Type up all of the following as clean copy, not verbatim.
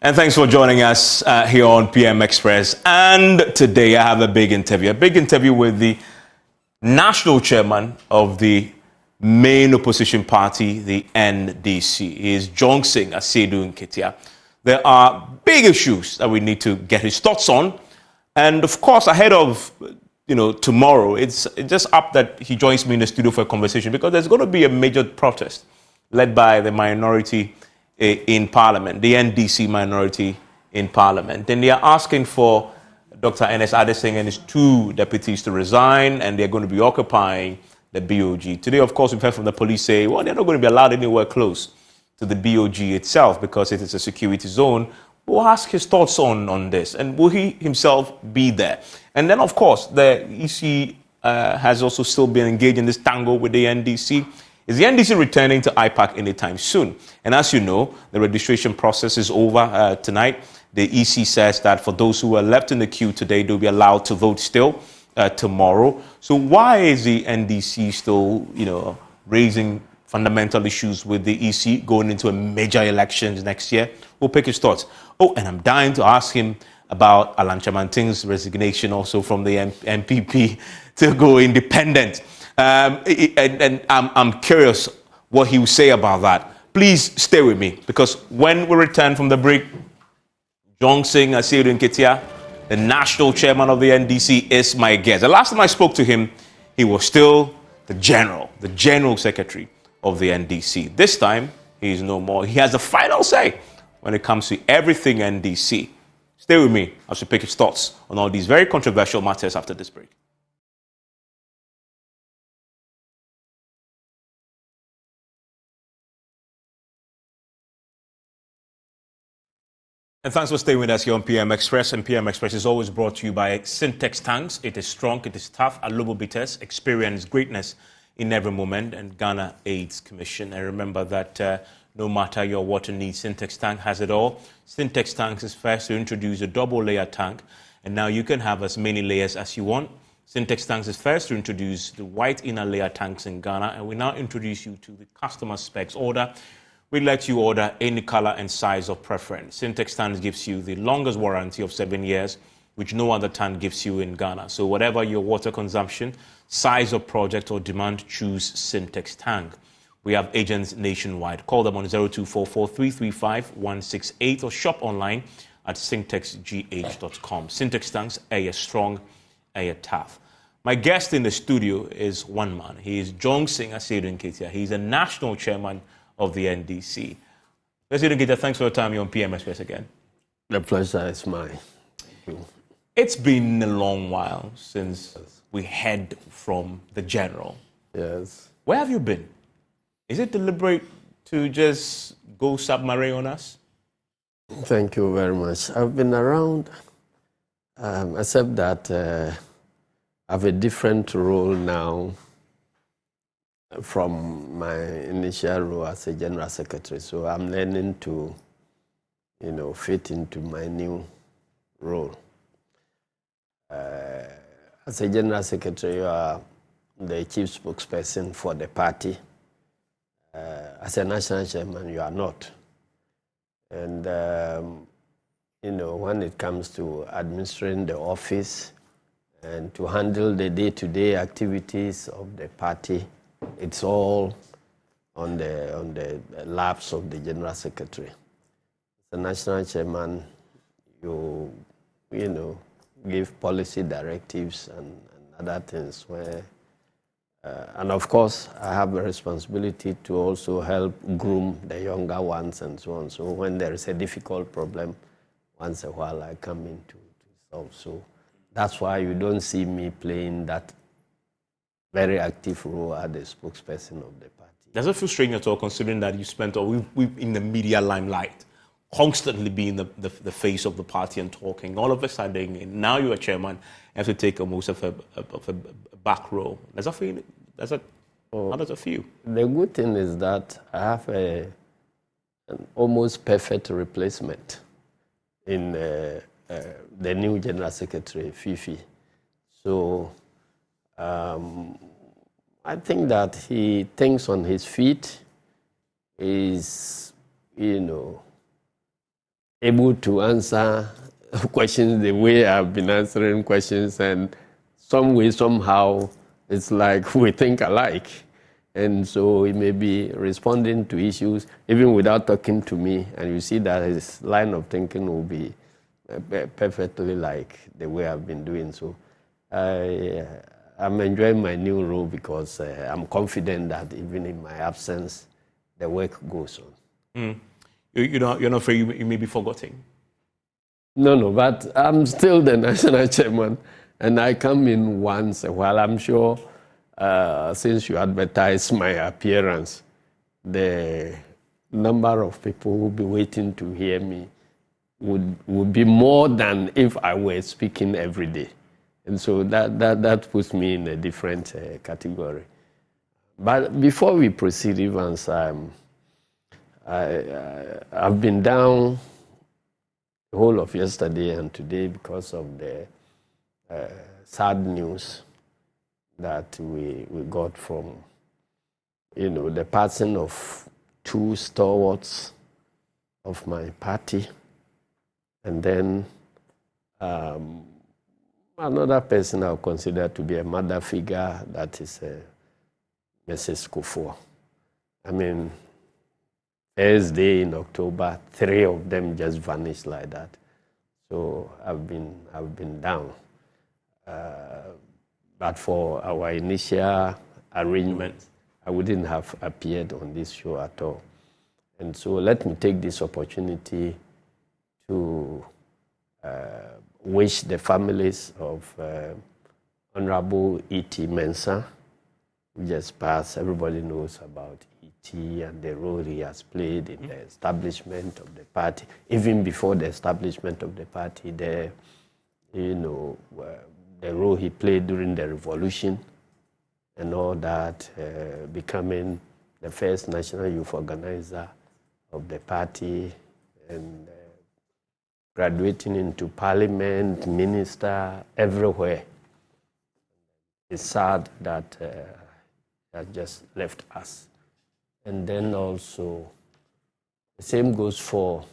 And thanks for joining us here on PM Express. And today I have a big interview with the national chairman of the main opposition party, the NDC. He is Asiedu Nketia. There are big issues that we need to get his thoughts on. And of course, ahead of tomorrow, it's just up that he joins me in the studio for a conversation, because there's going to be a major protest led by the minority in Parliament, the NDC minority in Parliament. And they are asking for Dr. N.S. Adesing and his two deputies to resign, and they're going to be occupying the BOG. Today, of course, we've heard from the police say, well, they're not going to be allowed anywhere close to the BOG itself because it is a security zone. We'll ask his thoughts on this, and will he himself be there? And then, of course, the EC has also still been engaged in this tango with the NDC. Is the NDC returning to IPAC anytime soon? And as you know, the registration process is over tonight. The EC says that for those who are left in the queue today, they'll be allowed to vote still tomorrow. So why is the NDC still, raising fundamental issues with the EC going into a major elections next year? We'll pick his thoughts. Oh, and I'm dying to ask him about Kyerematen's resignation also from the MPP to go independent. And I'm curious what he will say about that. Please stay with me, because when we return from the break, Asiedu Nketia, the national chairman of the NDC, is my guest. The last time I spoke to him, he was still the general secretary of the NDC. This time, he is no more. He has the final say when it comes to everything NDC. Stay with me as we pick his thoughts on all these very controversial matters after this break. And thanks for staying with us here on PM Express. And PM Express is always brought to you by Syntex Tanks. It is strong, it is tough, Alobo Bitters, experience greatness in every moment, and Ghana AIDS Commission. And remember that no matter your water needs, Syntex Tank has it all. Syntex Tanks is first to introduce a double-layer tank, and now you can have as many layers as you want. Syntex Tanks is first to introduce the white inner layer tanks in Ghana, and we now introduce you to the customer specs order. We let you order any color and size of preference. Syntex Tanks gives you the longest warranty of 7 years, which no other tank gives you in Ghana. So whatever your water consumption, size of project or demand, choose Syntex Tank. We have agents nationwide. Call them on 0244-335-168 or shop online at syntexgh.com. Syntex Tanks, air strong, air tough. My guest in the studio is one man. He is Asiedu Nketia. He's a national chairman of the NDC. Asiedu Nketia, thanks for your time here on PM Express again. The pleasure is mine. Thank you. It's been a long while since we heard from the general. Yes. Where have you been? Is it deliberate to just go submarine on us? Thank you very much. I've been around, except that I have a different role now from my initial role as a general secretary. So I'm learning to, fit into my new role. As a general secretary, you are the chief spokesperson for the party. As a national chairman, you are not. And, when it comes to administering the office and to handle the day-to-day activities of the party, it's all on the laps of the general secretary. As a national chairman, you give policy directives and other things where, and of course, I have a responsibility to also help groom the younger ones and so on. So when there is a difficult problem, once in a while I come in to solve. So that's why you don't see me playing that very active role as the spokesperson of the party. Does it feel strange at all, considering that you spent, or we've in the media limelight, constantly being the face of the party and talking? All of a sudden, now you're a chairman, you have to take almost of a back row. Does that feel? How does it feel? The good thing is that I have an almost perfect replacement in the new general secretary, Fifi. So I think that he thinks on his feet, is, able to answer questions the way I've been answering questions, and some way, somehow, it's like we think alike. And so he may be responding to issues even without talking to me, and you see that his line of thinking will be perfectly like the way I've been doing. So I'm enjoying my new role because I'm confident that even in my absence, the work goes on. You're not afraid you may be forgotten? No, but I'm still the national chairman, and I come in once a while. I'm sure since you advertise my appearance, the number of people who will be waiting to hear me would be more than if I were speaking every day. And so that puts me in a different category. But before we proceed, Evans, I've been down the whole of yesterday and today because of the sad news that we got from, the passing of two stalwarts of my party, and then another person I'll consider to be a mother figure, that is Mrs. Kufuor. I mean, first day in October, 3 of them just vanished like that. So I've been down. But for our initial arrangement, I wouldn't have appeared on this show at all. And so let me take this opportunity to wish the families of Honorable E.T. Mensah, who just passed. Everybody knows about E.T. and the role he has played in the establishment of the party. Even before the establishment of the party, the role he played during the revolution and all that, becoming the first national youth organizer of the party, and graduating into parliament, minister, everywhere. It's sad that has just left us. And then also, the same goes for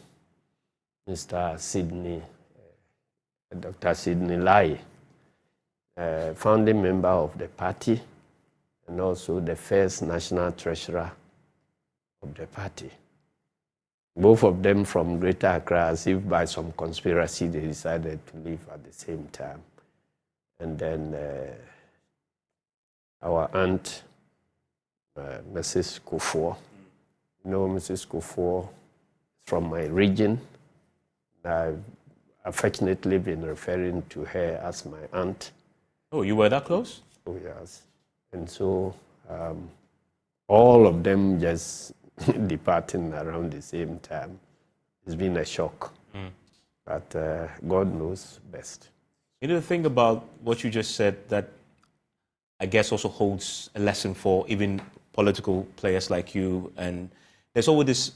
Mr. Sydney, Dr. Sydney Lai, founding member of the party, and also the first national treasurer of the party. Both of them from Greater Accra, as if by some conspiracy they decided to leave at the same time. And then our aunt, Mrs. Kufuor. Mrs. Kufuor from my region. I've affectionately been referring to her as my aunt. Oh, you were that close? Oh, yes. And so all of them just departing around the same time. It's been a shock. But God knows best. The thing about what you just said that I guess also holds a lesson for even political players like you, and there's always this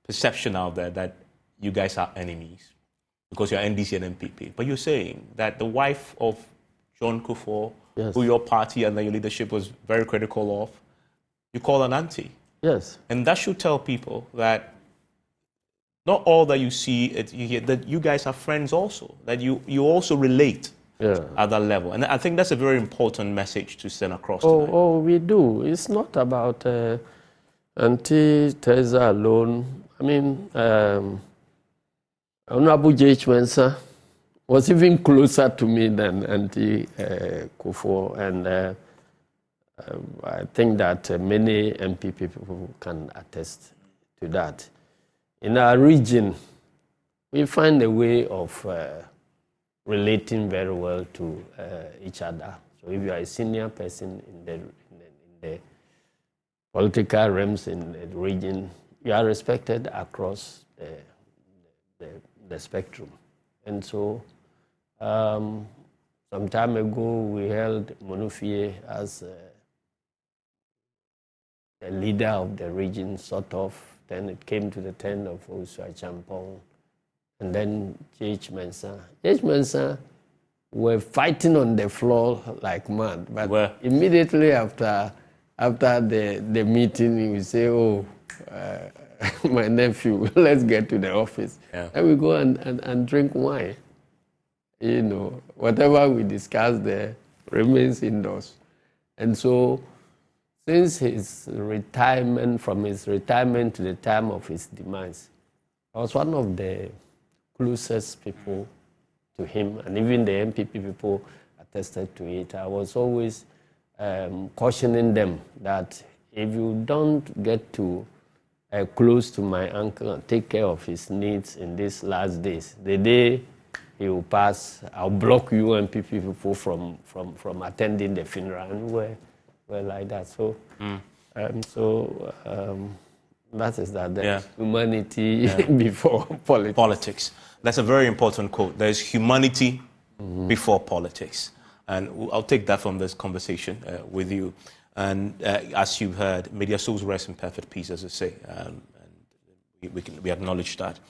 perception out there that you guys are enemies because you're NDC and MPP. But you're saying that the wife of John Kufuor, yes, who your party and your leadership was very critical of, you call an auntie. Yes. And that should tell people that not all that you see, you hear, that you guys are friends also, that you also relate at that level. And I think that's a very important message to send across tonight. Oh, we do. It's not about Auntie Teresa alone. I mean, Honorable J.H. Mensah was even closer to me than Auntie Kufuor. And I think that many MPP people can attest to that. In our region, we find a way of relating very well to each other. So if you are a senior person in the political realms in the region, you are respected across the spectrum. And so some time ago, we held Monufie as the leader of the region, sort of. Then it came to the turn of Osua Champong, and then J.H. Mensah. J.H. Mensah were fighting on the floor like mad. But immediately after the meeting, he would say, my nephew, let's get to the office. Yeah. And we go and drink wine. You know, whatever we discuss there remains indoors. And so, since his retirement, from his retirement to the time of his demise, I was one of the closest people to him, and even the MPP people attested to it. I was always cautioning them that if you don't get to close to my uncle and take care of his needs in these last days, the day he will pass, I'll block you MPP people from attending the funeral. And we're like that. So, that is that. There's humanity before politics. Politics. That's a very important quote. There's humanity before politics. And I'll take that from this conversation with you. And as you've heard, may their souls rest in perfect peace, as I say. And we acknowledge that.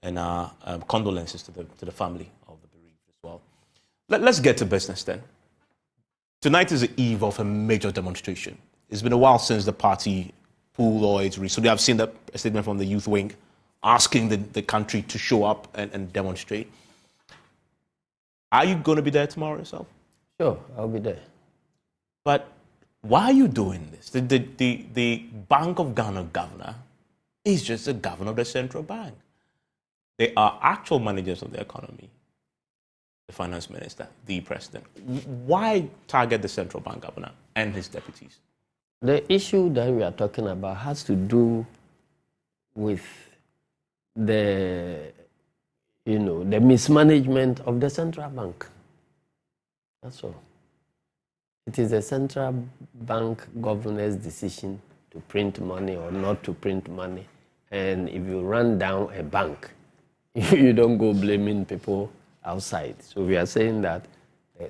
And our condolences to the family of the bereaved as well. Let's get to business then. Tonight is the eve of a major demonstration. It's been a while since the party pulled all its resources. I've seen a statement from the youth wing asking the country to show up and demonstrate. Are you going to be there tomorrow yourself? Sure, I'll be there. But why are you doing this? The Bank of Ghana governor is just the governor of the central bank. They are actual managers of the economy. The finance minister, the president. Why target the central bank governor and his deputies? The issue that we are talking about has to do with the mismanagement of the central bank. That's all. It is the central bank governor's decision to print money or not to print money. And if you run down a bank, you don't go blaming people outside. So we are saying that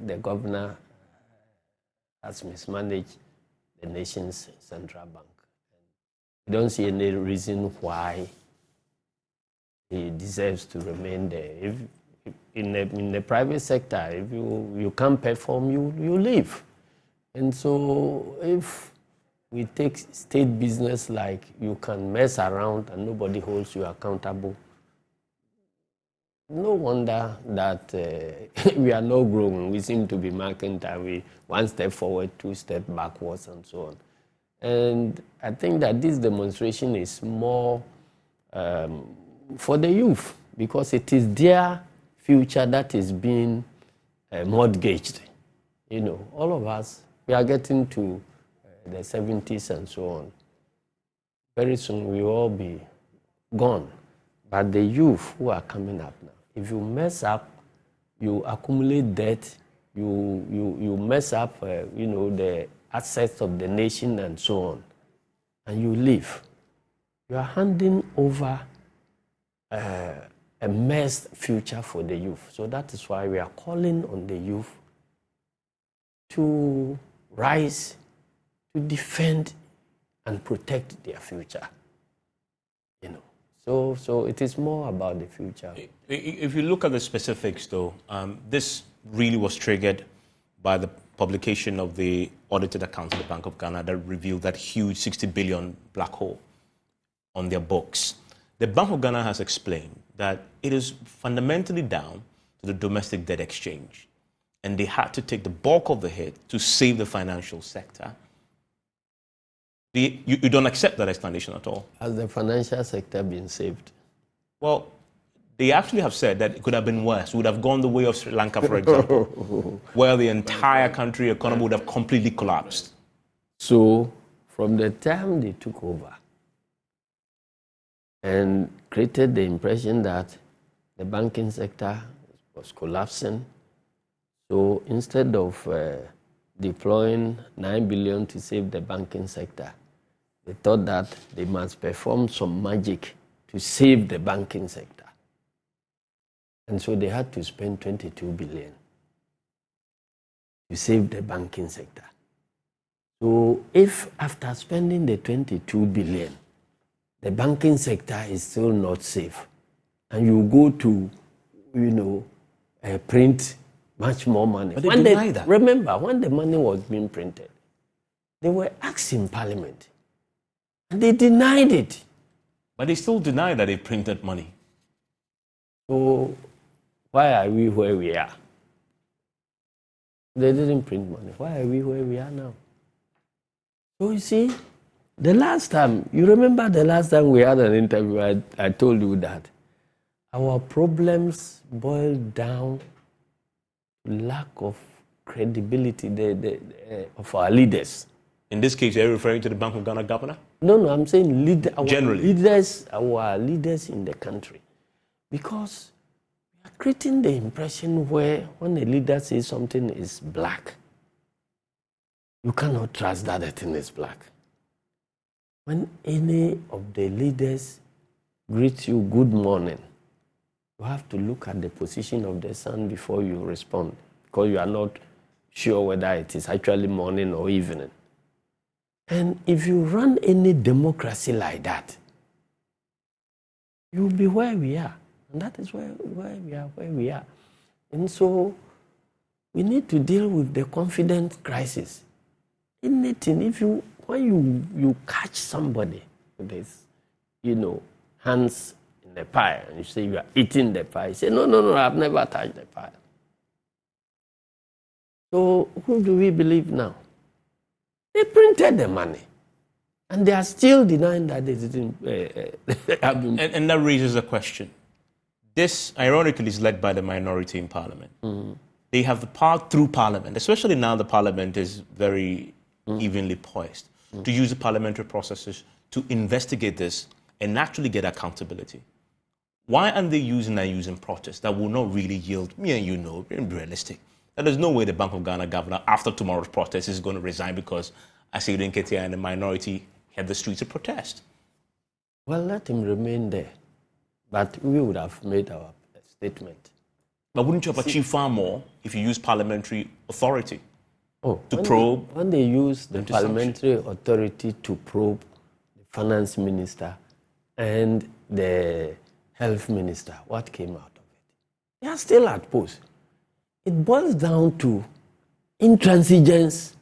the governor has mismanaged the nation's central bank. We don't see any reason why he deserves to remain there. If in the private sector, if you can't perform, you leave. And so if we take state business like you can mess around and nobody holds you accountable, no wonder that we are not growing. We seem to be marking time. We one step forward, two steps backwards, and so on. And I think that this demonstration is more for the youth because it is their future that is being mortgaged. You know, all of us, we are getting to the 70s and so on. Very soon we will all be gone. But the youth who are coming up now, if you mess up, you accumulate debt, you mess up, the assets of the nation and so on, and you leave. You are handing over a messed future for the youth. So that is why we are calling on the youth to rise, to defend and protect their future. So it is more about the future. If you look at the specifics, though, this really was triggered by the publication of the audited accounts of the Bank of Ghana that revealed that huge 60 billion black hole on their books. The Bank of Ghana has explained that it is fundamentally down to the domestic debt exchange, and they had to take the bulk of the hit to save the financial sector. You don't accept that explanation at all? Has the financial sector been saved? Well, they actually have said that it could have been worse. It would have gone the way of Sri Lanka, for example, where the entire country economy would have completely collapsed. So, from the time they took over and created the impression that the banking sector was collapsing, so instead of deploying 9 billion to save the banking sector, they thought that they must perform some magic to save the banking sector. And so they had to spend 22 billion to save the banking sector. So if after spending the 22 billion, the banking sector is still not safe, and you go to, print much more money. But they deny that. Remember, when the money was being printed, they were asked in Parliament, and they denied it. But they still deny that they printed money. So why are we where we are? They didn't print money. Why are we where we are now? So you see, the last time, you remember the last time we had an interview, I told you that our problems boil down to lack of credibility of our leaders. In this case, are you referring to the Bank of Ghana governor? No, I'm saying Generally. our leaders in the country. Because we are creating the impression where when a leader says something is black, you cannot trust that the thing is black. When any of the leaders greets you good morning, you have to look at the position of the sun before you respond, because you are not sure whether it is actually morning or evening. And if you run any democracy like that, you'll be where we are. And that is where we are. And so we need to deal with the confidence crisis. Anything, when you catch somebody with his, hands in the pie, and you say you are eating the pie, you say, no, I've never touched the pie. So who do we believe now? They printed the money. And they are still denying that they didn't have been. And that raises a question. This, ironically, is led by the minority in Parliament. Mm-hmm. They have the power through Parliament, especially now the Parliament is very evenly poised, to use the parliamentary processes to investigate this and actually get accountability. Why aren't they using protests that will not really yield, me and you know, being realistic? That there's no way the Bank of Ghana governor, after tomorrow's protest, is going to resign because Asiedu Nketia and the minority hit the streets to protest. Well, let him remain there. But we would have made our statement. But wouldn't you have achieved far more if you use parliamentary authority to probe? When they use the parliamentary authority to probe the finance minister and the health minister, what came out of it? They are still at post. It boils down to intransigence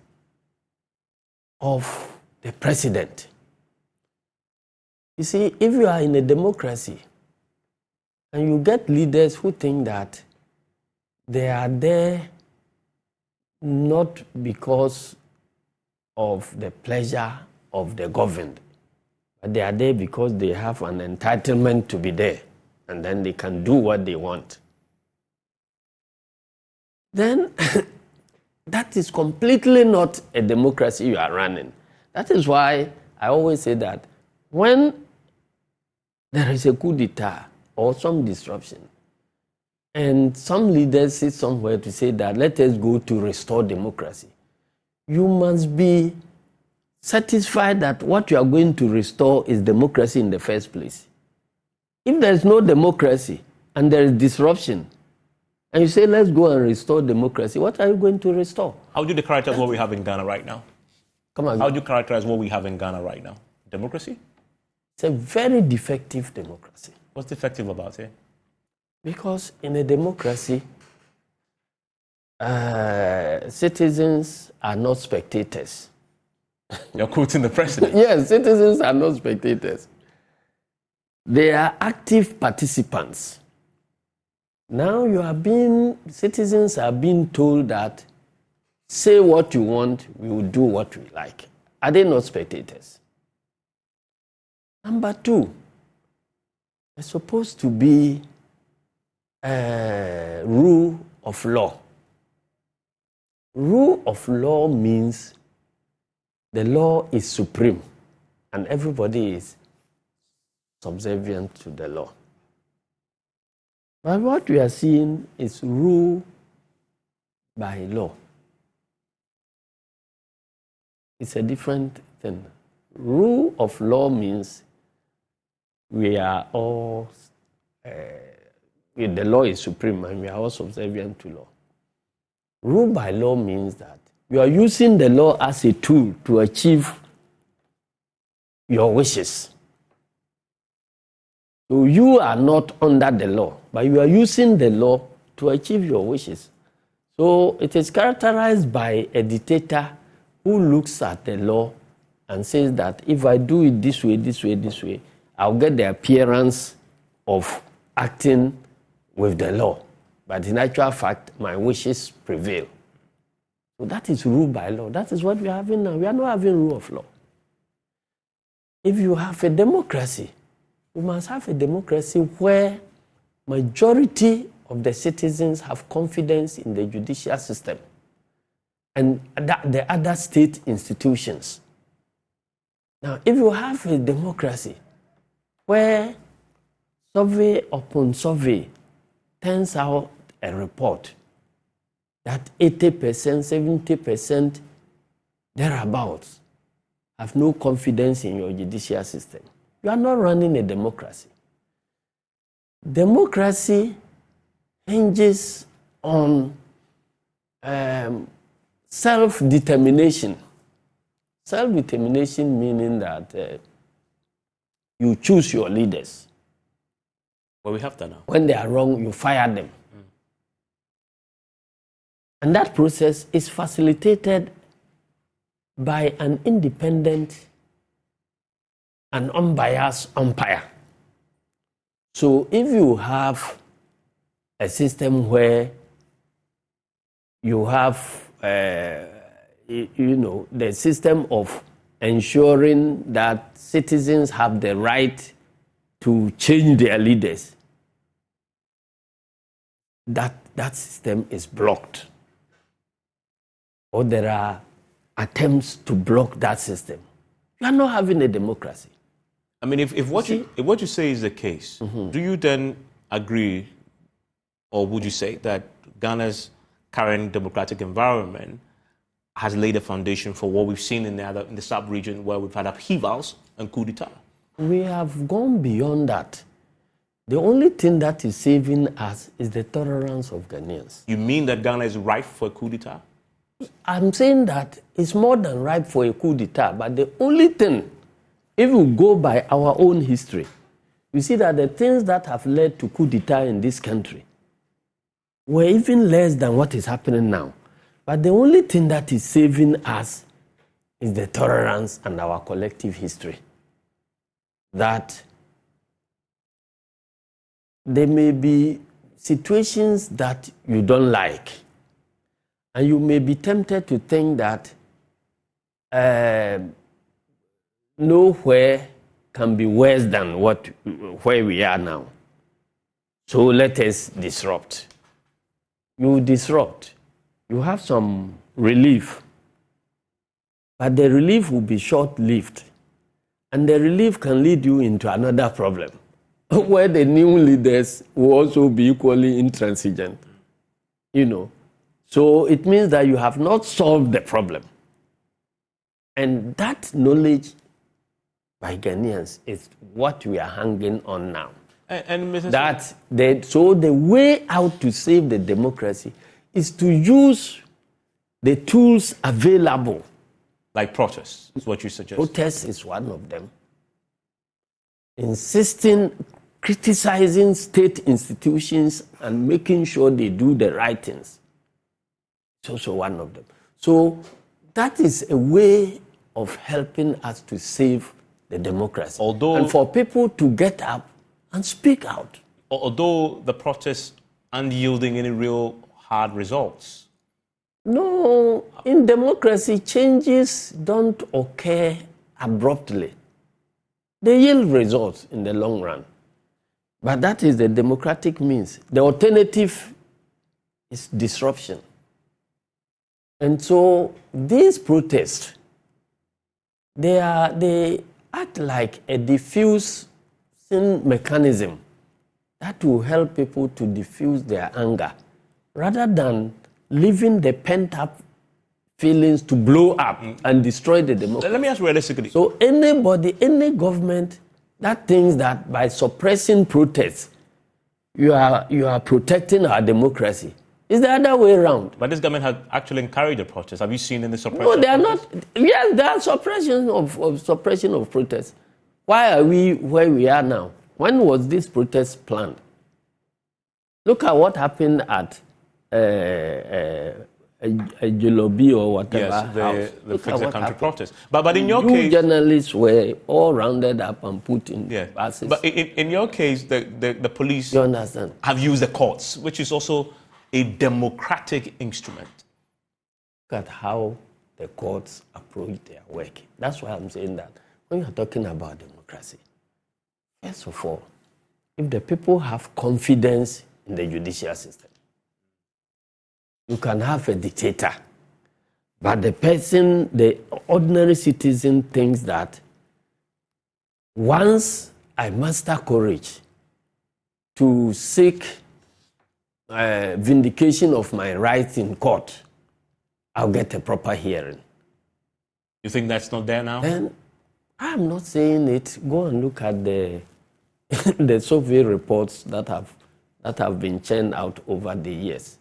of the president. You see, if you are in a democracy and you get leaders who think that they are there not because of the pleasure of the governed, but they are there because they have an entitlement to be there, and then they can do what they want, then that is completely not a democracy you are running. That is why I always say that when there is a coup d'etat or some disruption, and some leaders sit somewhere to say that let us go to restore democracy, you must be satisfied that what you are going to restore is democracy in the first place. If there is no democracy and there is disruption, and you say let's go and restore democracy, what are you going to restore? How do you characterize what we have in Ghana right now? Come on. How do you characterize what we have in Ghana right now? Democracy? It's a very defective democracy. What's defective about it? Because in a democracy, citizens are not spectators. You're quoting the president. Yes, citizens are not spectators. They are active participants. Now citizens are being told that say what you want, we will do what we like. Are they not spectators? Number two, there's supposed to be a rule of law. Rule of law means the law is supreme and everybody is subservient to the law. But what we are seeing is rule by law. It's a different thing. Rule of law means we are all, the law is supreme and we are all subservient to law. Rule by law means that you are using the law as a tool to achieve your wishes. So you are not under the law, but you are using the law to achieve your wishes. So it is characterized by a dictator who looks at the law and says that if I do it this way, I'll get the appearance of acting with the law. But in actual fact, my wishes prevail. So that is rule by law. That is what we are having now. We are not having rule of law. If you have a democracy, you must have a democracy where majority of the citizens have confidence in the judicial system and the other state institutions. Now, if you have a democracy where survey upon survey turns out a report that 80%, 70% thereabouts have no confidence in your judicial system, you are not running a democracy. Democracy hinges on self-determination. Self-determination meaning that you choose your leaders. Well, we have that now. When they are wrong, you fire them. And that process is facilitated by an independent and unbiased umpire. So if you have a system where you have, the system of ensuring that citizens have the right to change their leaders, that system is blocked. Or there are attempts to block that system. You are not having a democracy. I mean, if what you say is the case, do you then agree, or would you say that Ghana's current democratic environment has laid a foundation for what we've seen in the sub-region where we've had upheavals and coup d'etat? We have gone beyond that. The only thing that is saving us is the tolerance of Ghanaians. You mean that Ghana is ripe for a coup d'etat? I'm saying that it's more than ripe for a coup d'etat, but the only thing, if you go by our own history, you see that the things that have led to coup d'etat in this country were even less than what is happening now. But the only thing that is saving us is the tolerance and our collective history. That there may be situations that you don't like, and you may be tempted to think that nowhere can be worse than where we are now. So let us disrupt. You disrupt. You have some relief, but the relief will be short-lived, and the relief can lead you into another problem, where the new leaders will also be equally intransigent. So it means that you have not solved the problem. And that knowledge by Ghanaians is what we are hanging on now. So the way out to save the democracy is to use the tools available. Like protests, is what you suggest. Protest is one of them. Criticizing state institutions and making sure they do the right things. It's also one of them. So that is a way of helping us to save the democracy. And for people to get up and speak out. Although the protests aren't yielding any real hard results. No, in democracy, changes don't occur abruptly. They yield results in the long run. But that is the democratic means. The alternative is disruption. And so these protests, they act like a diffusing mechanism that will help people to diffuse their anger, rather than leaving the pent-up feelings to blow up and destroy the democracy. Let me ask realistically. So any government that thinks that by suppressing protests, you are protecting our democracy, it's the other way around. But this government has actually encouraged the protests. Have you seen any suppression? No, they are not. Yes, there are suppression of protests. Why are we where we are now? When was this protest planned? Look at what happened at a jolobi or whatever. Yes, the Look Fix at the what Country happened. protest. But in your You case, journalists were all rounded up and put in buses. But in your case, the police You understand? have used the courts, which is also a democratic instrument. Look at how the courts approach their work. That's why I'm saying that when you're talking about democracy, first of all, if the people have confidence in the judicial system, you can have a dictator. But the ordinary citizen thinks that once I muster courage to seek vindication of my rights in court, I'll get a proper hearing. You think that's not there now? And I'm not saying it. Go and look at the the survey reports that have been churned out over the years.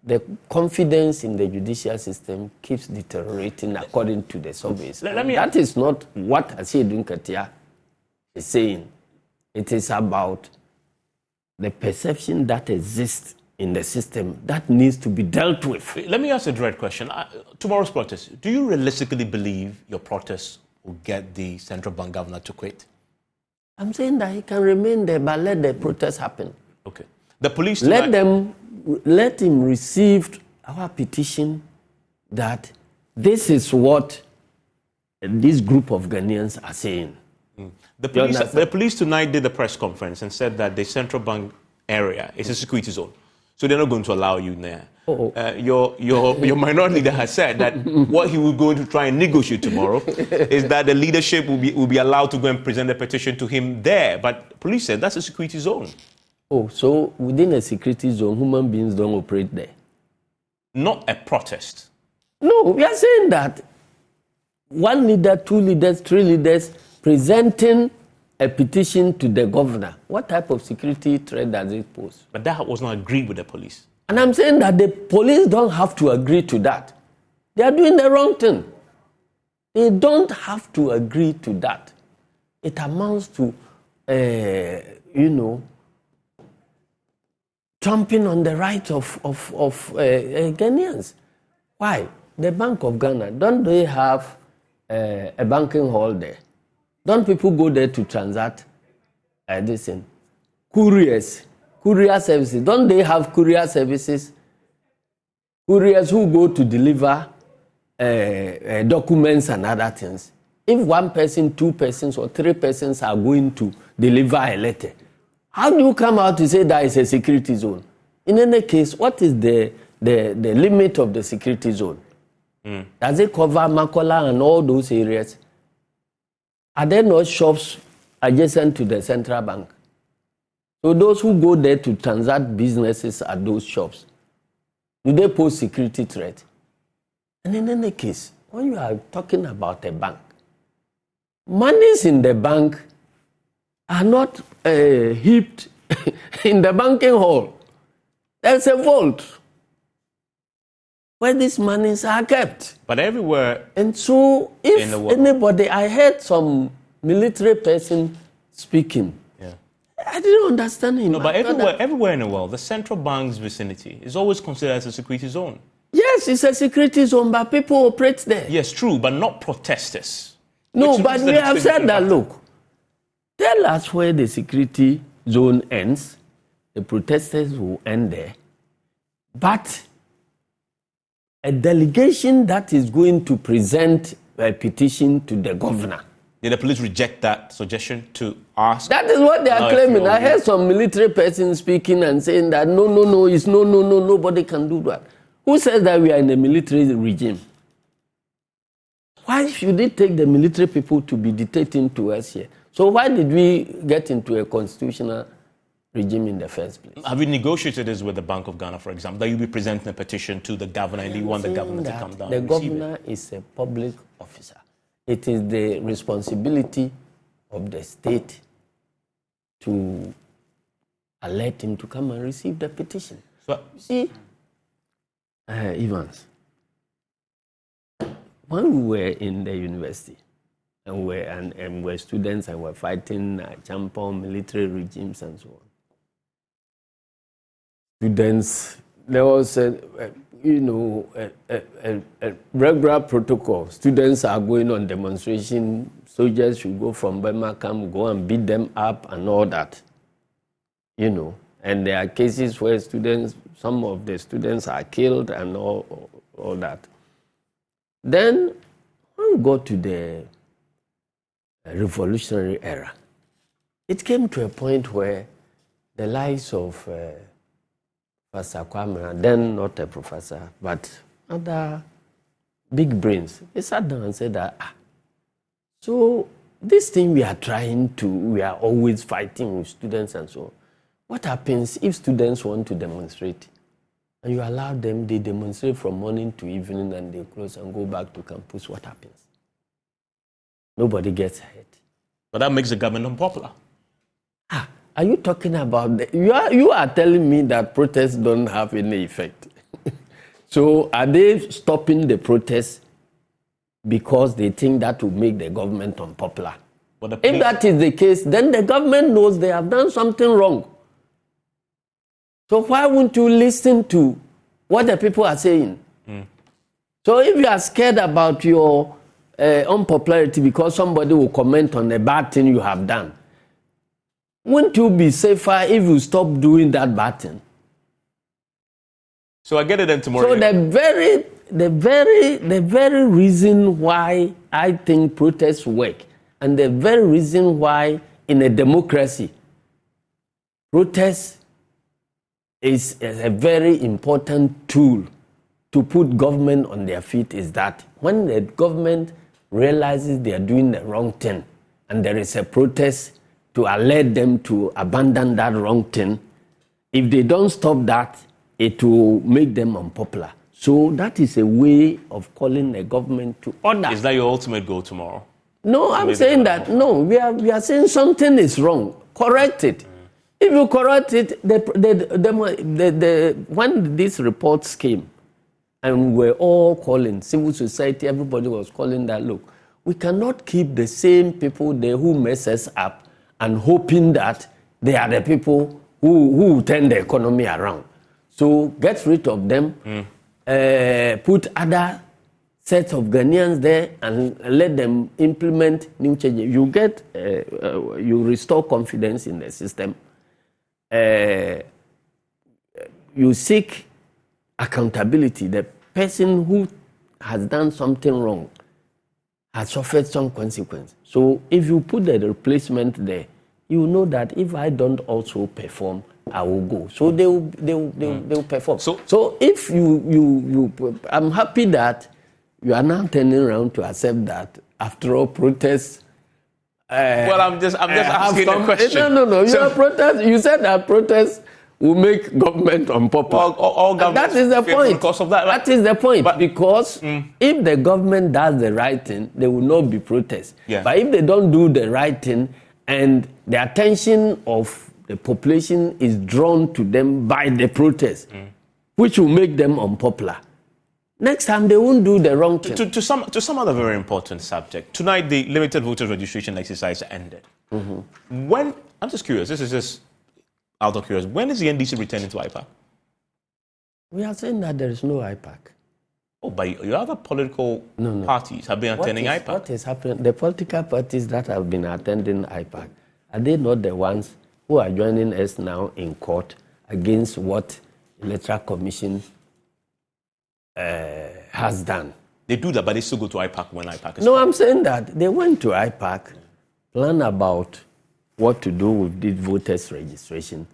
The confidence in the judicial system keeps deteriorating according to the surveys. That is not what Asiedu Nketia is saying. It is about the perception that exists in the system that needs to be dealt with. Let me ask a direct question. Tomorrow's protest, do you realistically believe your protest will get the central bank governor to quit? I'm saying that he can remain there, but let the protest happen. Okay. The police let him receive our petition that this is what this group of Ghanaians are saying. The police tonight did a press conference and said that the central bank area is a security zone. So they're not going to allow you there. Your minority leader has said that what he will going to try and negotiate tomorrow is that the leadership will be allowed to go and present a petition to him there. But police said that's a security zone. Oh, so within a security zone, human beings don't operate there? Not a protest. No, we are saying that one leader, two leaders, three leaders presenting a petition to the governor. What type of security threat does it pose? But that was not agreed with the police. And I'm saying that the police don't have to agree to that. They are doing the wrong thing. They don't have to agree to that. It amounts to, trumping on the rights of Ghanaians. Why? The Bank of Ghana, don't they have a banking hall there? Don't people go there to transact this thing? Courier services, don't they have courier services? Couriers who go to deliver documents and other things. If one person, two persons, or three persons are going to deliver a letter, how do you come out to say that is a security zone? In any case, what is the limit of the security zone? Does it cover Makola and all those areas? Are there no shops adjacent to the central bank? So those who go there to transact businesses at those shops, do they pose security threat? And in any case, when you are talking about a bank, monies in the bank are not heaped in the banking hall. There's a vault where these monies are kept. But everywhere. And so if anybody, I heard some military person speaking. Yeah. I didn't understand him. No, but everywhere in the world, the central bank's vicinity is always considered as a security zone. Yes, it's a security zone, but people operate there. Yes, true, but not protesters. No, but we have said that, look, tell us where the security zone ends. The protesters will end there. But a delegation that is going to present a petition to the governor. Did the police reject that suggestion to ask? That is what they are claiming. I heard some military person speaking and saying that nobody can do that. Who says that we are in a military regime? Why should it take the military people to be dictating to us here? So why did we get into a constitutional regime in the first place? Have you negotiated this with the Bank of Ghana, for example, that you'll be presenting a petition to the governor and you want the governor to come down? The governor is a public officer. It is the responsibility of the state to alert him to come and receive the petition. So, you see, Evans, when we were in the university and we were students and were fighting champon military regimes and so on, students, there was a regular protocol. Students are going on demonstration. Soldiers should go from Burma camp, go and beat them up and all that. And there are cases where some of the students are killed and all that. Then, when we go to the revolutionary era, it came to a point where the lives of Professor Kyerematen, then not a professor, but other big brains, they sat down and said that, so this thing we are always fighting with students and so on. What happens if students want to demonstrate and you allow them, they demonstrate from morning to evening and they close and go back to campus? What happens? Nobody gets hurt. But that makes the government unpopular. Are you talking about you are telling me that protests don't have any effect? So are they stopping the protests because they think that will make the government unpopular? If that is the case, then the government knows they have done something wrong. So why won't you listen to what the people are saying? So if you are scared about your unpopularity because somebody will comment on a bad thing you have done, wouldn't you be safer if you stop doing that bad thing? So I get it then tomorrow. So the very reason why I think protests work, and the very reason why in a democracy, protest is a very important tool to put government on their feet, is that when the government realizes they are doing the wrong thing and there is a protest to alert them to abandon that wrong thing, if they don't stop that, it will make them unpopular. So that is a way of calling the government to order. Is that your ultimate goal tomorrow? No, I'm saying that, no, we are saying something is wrong. Correct it. If you correct it, when these reports came, and we were all calling, civil society, everybody was calling that, look, we cannot keep the same people there who mess us up and hoping that they are the people who turn the economy around. So get rid of them, put other sets of Ghanaians there and let them implement new changes. You restore confidence in the system. You seek accountability. The person who has done something wrong has suffered some consequence. So if you put the replacement there, you know that if I don't also perform, I will go. So they will perform. So if you I'm happy that you are now turning around to accept that after all protests. Well, I'm just asking a question. No. You said that protests will make government unpopular. All that is the point. Because of that, right? That is the point. Because if the government does the right thing, there will not be protests. Yeah. But if they don't do the right thing and the attention of the population is drawn to them by the protests, which will make them unpopular, next time they won't do the wrong thing. To some other very important subject. Tonight, the limited voters registration exercise ended. When, I'm just curious, this is just out of curiosity, when is the NDC returning to IPAC? We are saying that there is no IPAC. Oh, but your other political parties have been attending IPAC. What is happening? The political parties that have been attending IPAC, are they not the ones who are joining us now in court against what Electoral Commission has done? They do that, but they still go to IPAC when IPAC is. No, I'm saying that they went to IPAC, plan about what to do with this voters registration,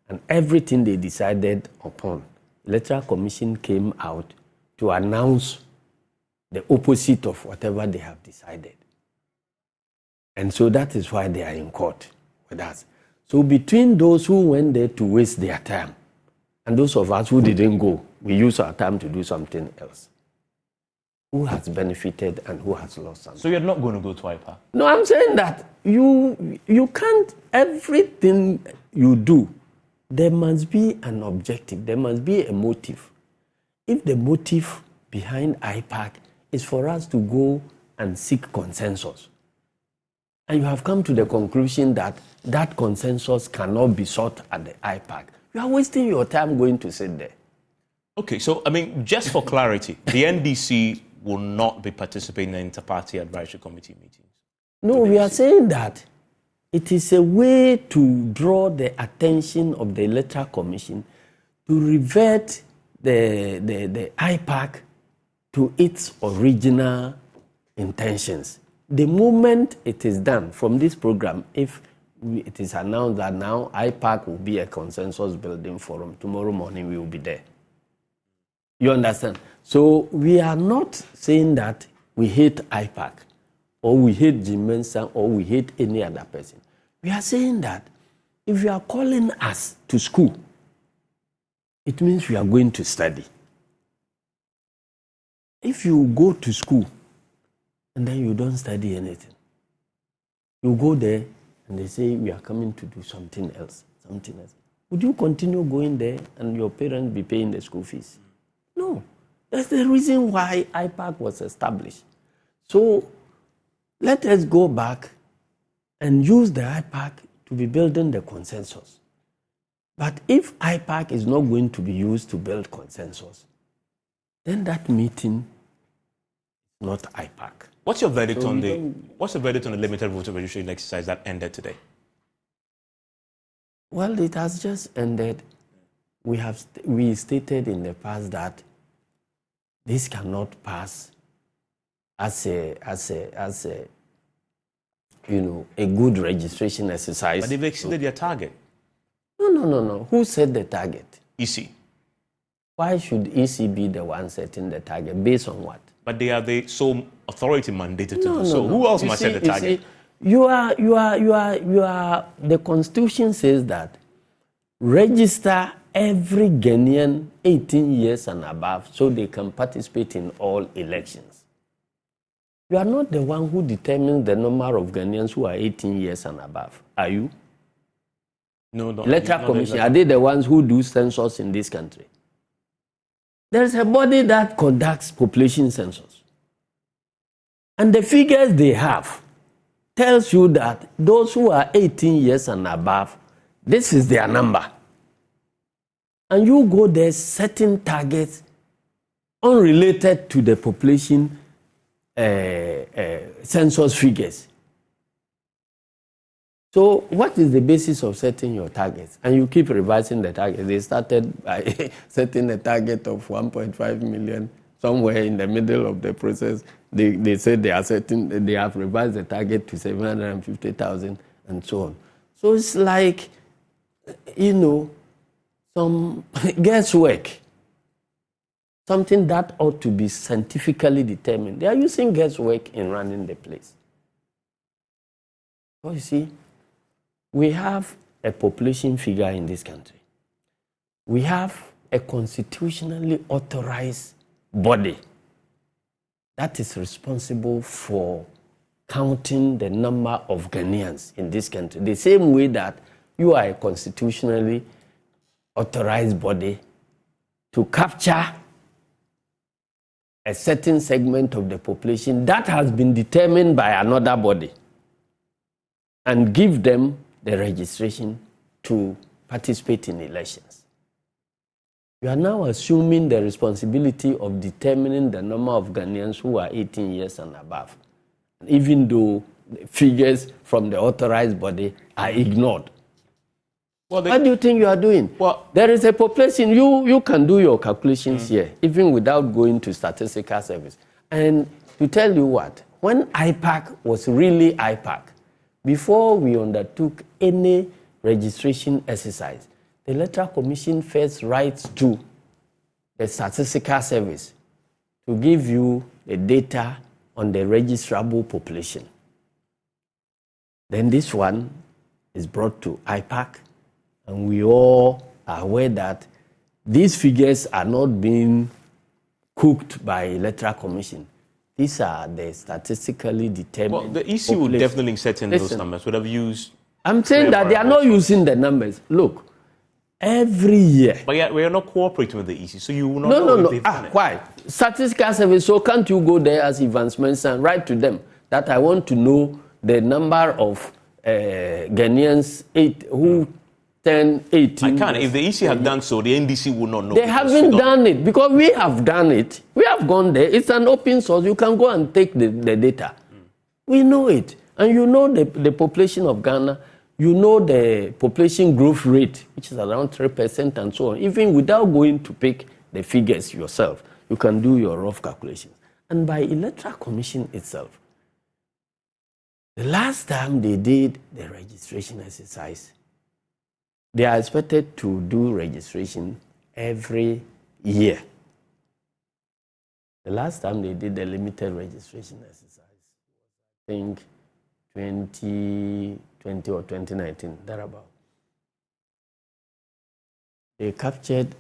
and everything they decided upon. Electoral Commission came out to announce the opposite of whatever they have decided. And so that is why they are in court with us. So between those who went there to waste their time and those of us who didn't go, we use our time to do something else. Who has benefited and who has lost something? So you're not going to go to IPAC? No, I'm saying that you can't, everything you do, there must be an objective, there must be a motive. If the motive behind IPAC is for us to go and seek consensus, and you have come to the conclusion that that consensus cannot be sought at the IPAC, you are wasting your time going to sit there. Okay, so, I mean, just for clarity, the NDC will not be participating in inter-party advisory committee meetings? No, we are saying that it is a way to draw the attention of the Electoral Commission to revert the IPAC to its original intentions. The moment it is done from this program, if it is announced that now IPAC will be a consensus building forum, tomorrow morning we will be there. You understand? So we are not saying that we hate IPAC or we hate Jim Mensah or we hate any other person. We are saying that if you are calling us to school, it means we are going to study. If you go to school and then you don't study anything, you go there and they say we are coming to do something else. Would you continue going there and your parents be paying the school fees? No. That's the reason why IPAC was established. So let us go back and use the IPAC to be building the consensus. But if IPAC is not going to be used to build consensus, then that meeting is not IPAC. What's your verdict on the limited voter registration exercise that ended today? Well, it has just ended. We stated in the past that this cannot pass as a good registration exercise. But they've exceeded their target. No. Who set the target? EC. Why should EC be the one setting the target? Based on what? But they are the sole authority mandated to do so. Who else must set the target? You are. The Constitution says that register every Ghanaian 18 years and above so they can participate in all elections. You are not the one who determines the number of Ghanaians who are 18 years and above. Are you? No. Electoral Commission, are they the ones who do census in this country? There is a body that conducts population census. And the figures they have tells you that those who are 18 years and above, this is their number. And you go there setting targets unrelated to the population census figures. So what is the basis of setting your targets? And you keep revising the target. They started by setting a target of 1.5 million. Somewhere in the middle of the process, they said they have revised the target to 750,000 and so on. So it's like, some guesswork. Something that ought to be scientifically determined. They are using guesswork in running the place. So you see, we have a population figure in this country. We have a constitutionally authorized body that is responsible for counting the number of Ghanaians in this country. The same way that you are a constitutionally authorized body to capture a certain segment of the population that has been determined by another body and give them the registration to participate in elections. You are now assuming the responsibility of determining the number of Ghanaians who are 18 years and above, even though the figures from the authorized body are ignored. What do you think you are doing? There is a population. You can do your calculations here, even without going to statistical service. And to tell you what, when IPAC was really IPAC, before we undertook any registration exercise, the Electoral Commission first writes to the statistical service to give you the data on the registrable population. Then this one is brought to IPAC, and we all are aware that these figures are not being cooked by Electoral Commission. These are the statistically determined. Well, the EC would definitely set in those numbers. Would have used. I'm saying that they are not using the numbers. Look, every year. But yet we are not cooperating with the EC, so you will not know if they've done it. Why? Statistical service. So can't you go there as Evans Mensah and write to them that I want to know the number of Ghanaians who 10, 18. I can't. If the EC had done so, the NDC would not know. They haven't done it because we have done it. We have gone there. It's an open source. You can go and take the data. We know it. And you know the population of Ghana. You know the population growth rate, which is around 3% and so on. Even without going to pick the figures yourself, you can do your rough calculations. And by Electoral Commission itself, the last time they did the registration exercise, they are expected to do registration every year. The last time they did the limited registration exercise, I think 2020 or 2019, thereabout. They captured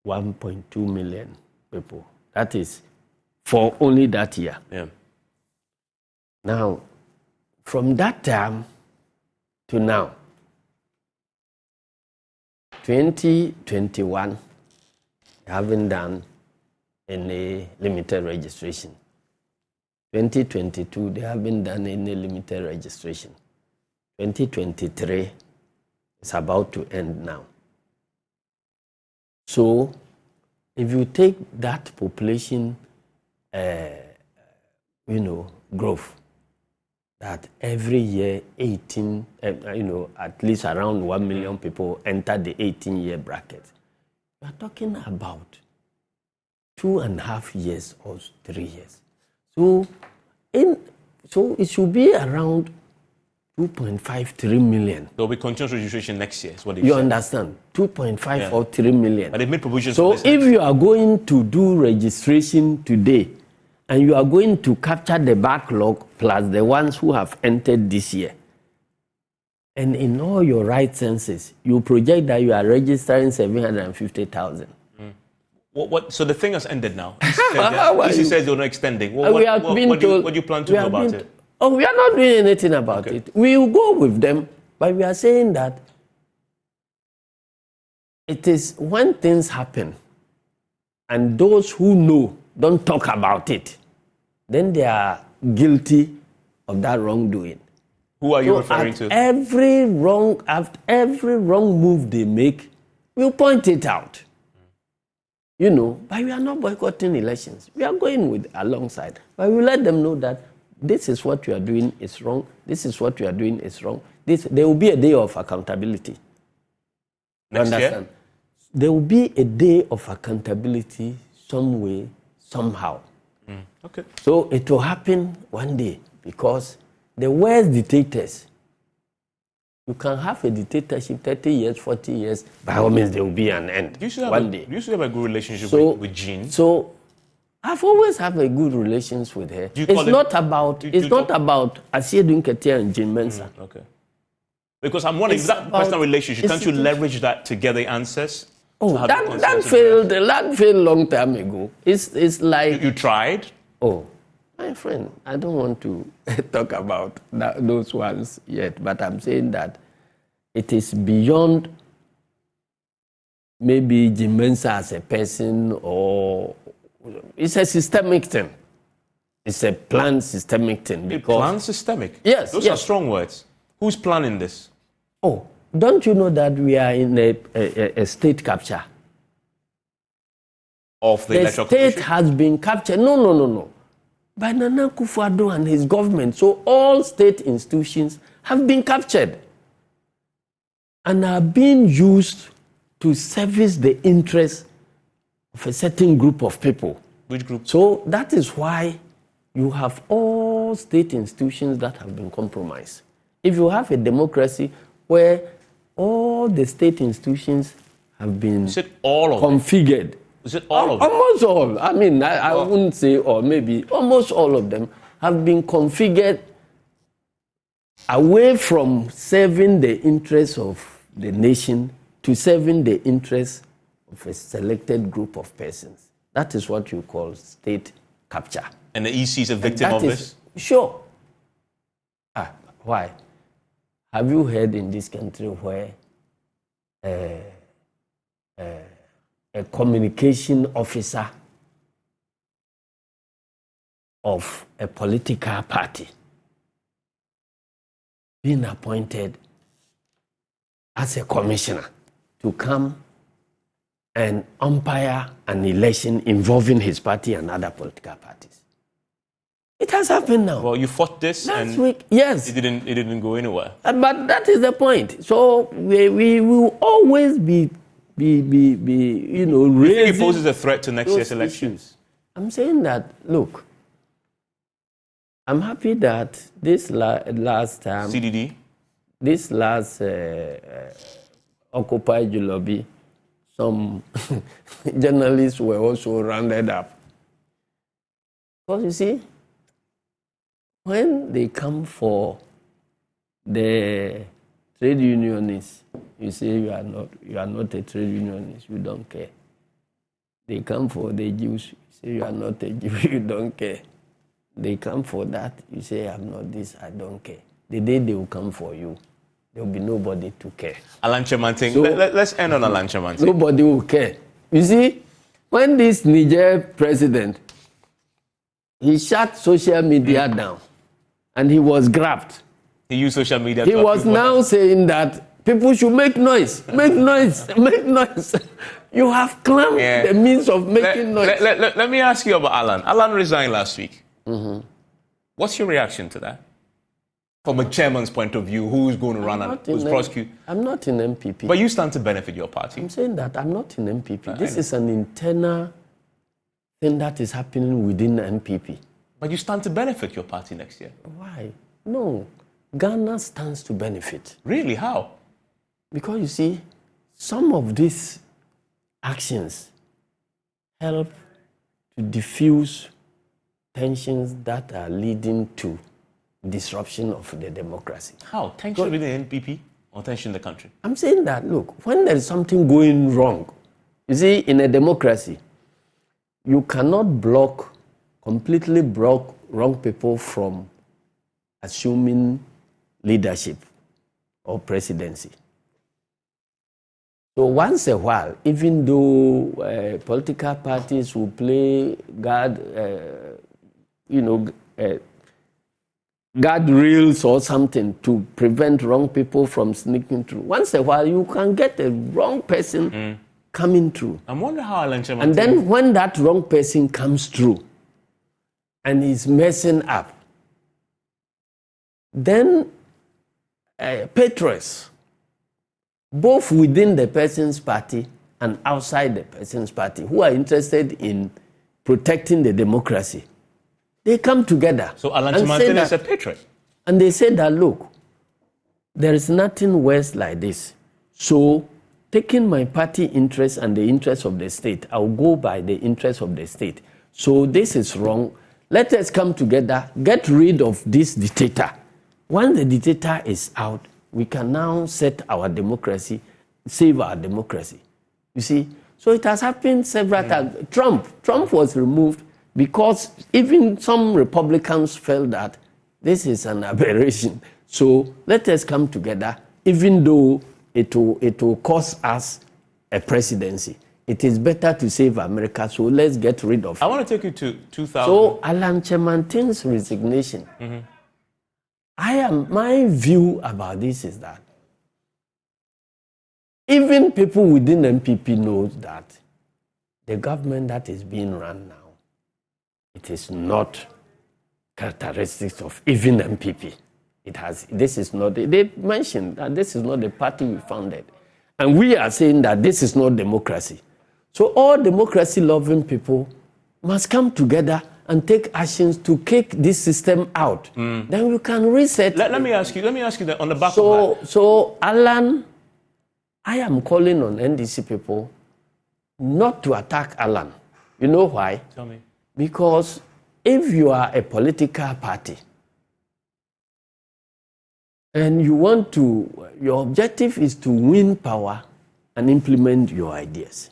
1.2 million people. That is for only that year. Yeah. Now, from that time to now, 2021, they haven't done any limited registration. 2022, they haven't done any limited registration. 2023 is about to end now. So, if you take that population, growth, that every year 18, at least around 1 million people enter the 18-year bracket. We are talking about 2.5 years or 3 years. So it should be around 2.53 million. There will be continuous registration next year, is what you understand? 2.5 or 3 million. But they've made provisions so for this. If you are going to do registration today, and you are going to capture the backlog plus the ones who have entered this year, and in all your right senses, you project that you are registering 750,000. So the thing has ended now. EC says they're not extending. What do you plan to do about it? Oh, we are not doing anything about it. We will go with them, but we are saying that it is when things happen and those who know don't talk about it, then they are guilty of that wrongdoing. Who are you referring to? Every wrong move they make, we'll point it out. But we are not boycotting elections. We are going alongside. But we let them know that this is what you are doing is wrong. This is what you are doing is wrong. There will be a day of accountability. Next year? There will be a day of accountability some way, somehow. Okay. So it will happen one day because the worst dictators, you can have a dictatorship 30 years, 40 years, by all means there will be an end one day. You used to have a good relationship with Jean. So I've always had a good relations with her. It's not about Asiedu Nketia and Jean Mensa. Okay. Because I'm wondering, that personal relationship, can't you leverage that to get the answers? Oh, that failed long time ago. It's like... You tried? Oh, my friend, I don't want to talk about those ones yet, but I'm saying that it is beyond maybe Jean Mensa as a person, or it's a systemic thing. It's a planned systemic thing. A planned systemic? Yes. Those are strong words. Who's planning this? Oh, don't you know that we are in a state capture? Of the Electoral Commission? The state Commission? has been captured. No. By Nana Akufo-Addo and his government. So all state institutions have been captured and are being used to service the interests of a certain group of people. Which group? So that is why you have all state institutions that have been compromised. If you have a democracy where all the state institutions have been configured. Is it all of them? Almost all. I mean, I wouldn't say all, maybe almost all of them have been configured away from serving the interests of the nation to serving the interests of a selected group of persons. That is what you call state capture. And the EC is a victim of this? Sure. Why? Have you heard in this country where a communication officer of a political party being appointed as a commissioner to come and umpire an election involving his party and other political parties. It has happened now. Well, you fought this last and week. Yes, it didn't go anywhere. But that is the point. So we will always be raising. It poses a threat to next year's elections. Issues. I'm saying that, look, I'm happy that this last time, CDD, this last Occupy Julobi, some journalists were also rounded up. Because you see, when they come for the trade unionists, you say you are not a trade unionist, you don't care. They come for the Jews, you say you are not a Jew, you don't care. They come for that, you say I'm not this, I don't care. The day they will come for you, there will be nobody to care. Alan Kyerematen, so, let's end on Alan Kyerematen. Nobody will care. You see, when this Niger president, he shut social media down and he was grabbed. He used social media. He was now saying that people should make noise, make noise, make noise. You have claimed the means of making noise. Let me ask you about Alan. Alan resigned last week. Mm-hmm. What's your reaction to that? From a chairman's point of view, who's going to run and who's prosecute? I'm not in MPP. But you stand to benefit your party. I'm saying that I'm not in MPP. This is an internal thing that is happening within the MPP. But you stand to benefit your party next year. Why? No. Ghana stands to benefit. Really? How? Because you see, some of these actions help to diffuse tensions that are leading to disruption of the democracy. How? Tension within the NPP or tension in the country? I'm saying that, look, when there is something going wrong, you see, in a democracy, you cannot completely block wrong people from assuming leadership or presidency. So once a while, even though political parties will play guardrails or something to prevent wrong people from sneaking through, once a while you can get a wrong person coming through. I wonder how Alan Kyerematen... And then when that wrong person comes through and is messing up, then patrons, both within the person's party and outside the person's party, who are interested in protecting the democracy, they come together. So Alan Kyerematen is a patriot. And they say that, look, there is nothing worse like this. So taking my party interest and the interest of the state, I'll go by the interest of the state. So this is wrong. Let us come together, get rid of this dictator. Once the dictator is out, we can now set our democracy, save our democracy. You see? So it has happened several times. Trump was removed because even some Republicans felt that this is an aberration. So let us come together, even though it will cost us a presidency. It is better to save America, so let's get rid of it. I want to take you to 2000. So Alan Kyerematen's resignation, my view about this is that even people within MPP knows that the government that is being run now, it is not characteristics of even MPP. They mentioned that this is not the party we founded. And we are saying that this is not democracy. So all democracy-loving people must come together and take actions to kick this system out. Then we can reset. Let me ask you that on the back of that. So Alan, I am calling on NDC people not to attack Alan. You know why? Tell me. Because if you are a political party and your objective is to win power and implement your ideas.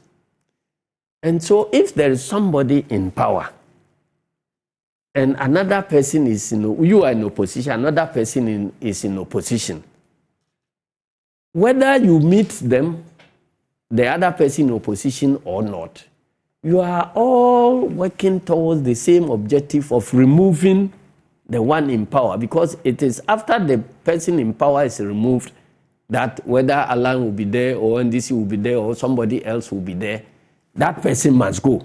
And so if there is somebody in power and another person you are in opposition, another person is in opposition, whether you meet them, the other person in opposition or not, you are all working towards the same objective of removing the one in power, because it is after the person in power is removed, that whether Alan will be there or NDC will be there or somebody else will be there, that person must go.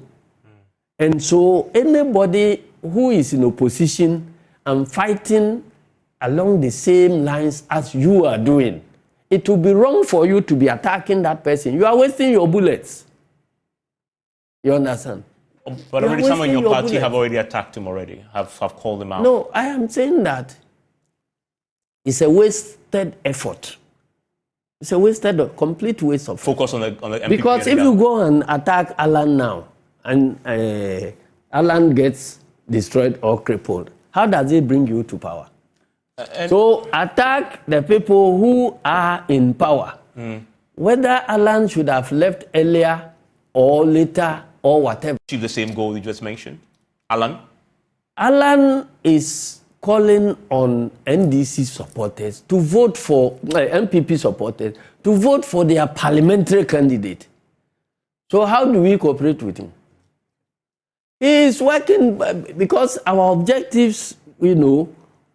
And so anybody who is in opposition and fighting along the same lines as you are doing, it will be wrong for you to be attacking that person. You are wasting your bullets. You understand? But already some in your party have already attacked him already, have called him out. No, I am saying that it's a wasted effort. It's a complete waste of focus on the MPP. Because if you go and attack Alan now, and Alan gets destroyed or crippled, how does it bring you to power? So attack the people who are in power. Whether Alan should have left earlier or later or whatever. Achieve the same goal you just mentioned. Alan? Alan is calling on NDC supporters to vote for, MPP supporters, to vote for their parliamentary candidate. So how do we cooperate with him? He is working because our objectives,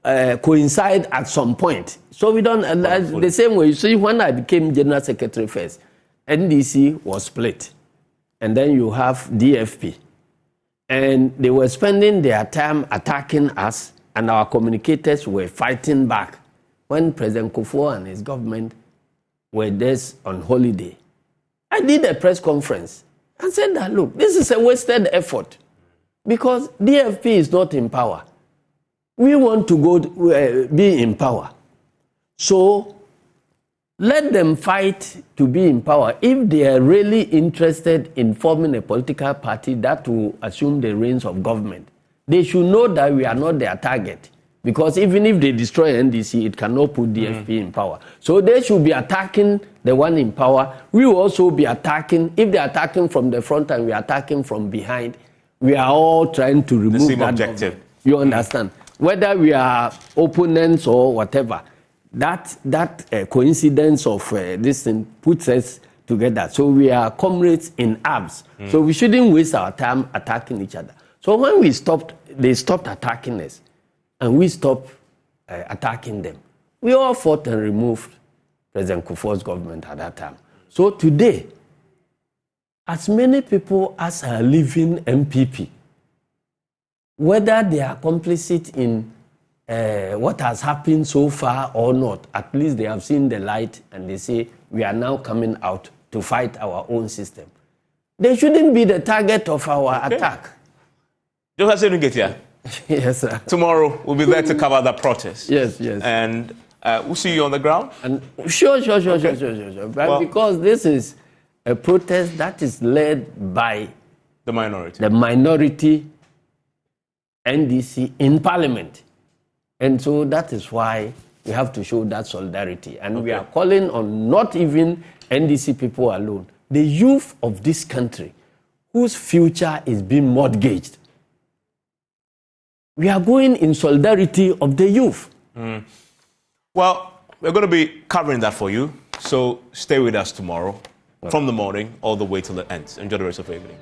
coincide at some point. So we don't, the same way, you see, when I became General Secretary first, NDC was split. And then you have DFP. And they were spending their time attacking us, and our communicators were fighting back when President Kufuor and his government were there on holiday. I did a press conference and said that, look, this is a wasted effort because DFP is not in power. We want to go be in power. So let them fight to be in power. If they are really interested in forming a political party that will assume the reins of government, they should know that we are not their target. Because even if they destroy NDC, it cannot put DFP in power. So they should be attacking the one in power. We will also be attacking, if they are attacking from the front and we are attacking from behind, we are all trying to remove the same that objective. Government. You understand? Whether we are opponents or whatever, that coincidence of this thing puts us together. So we are comrades in arms. So we shouldn't waste our time attacking each other. So when they stopped attacking us, and we stopped attacking them. We all fought and removed President Kufuor's government at that time. So today, as many people as are leaving MPP, whether they are complicit in what has happened so far or not, at least they have seen the light and they say, we are now coming out to fight our own system. They shouldn't be the target of our attack. Asiedu Nketia. Yes, sir. Tomorrow, we'll be there to cover the protest. Yes. And we'll see you on the ground. And sure. But because this is a protest that is led by the minority. The minority NDC in parliament. And so that is why we have to show that solidarity. And we are calling on not even NDC people alone, the youth of this country whose future is being mortgaged. We are going in solidarity of the youth. Well, we're going to be covering that for you. So stay with us tomorrow from the morning all the way till the end. Enjoy the rest of your evening.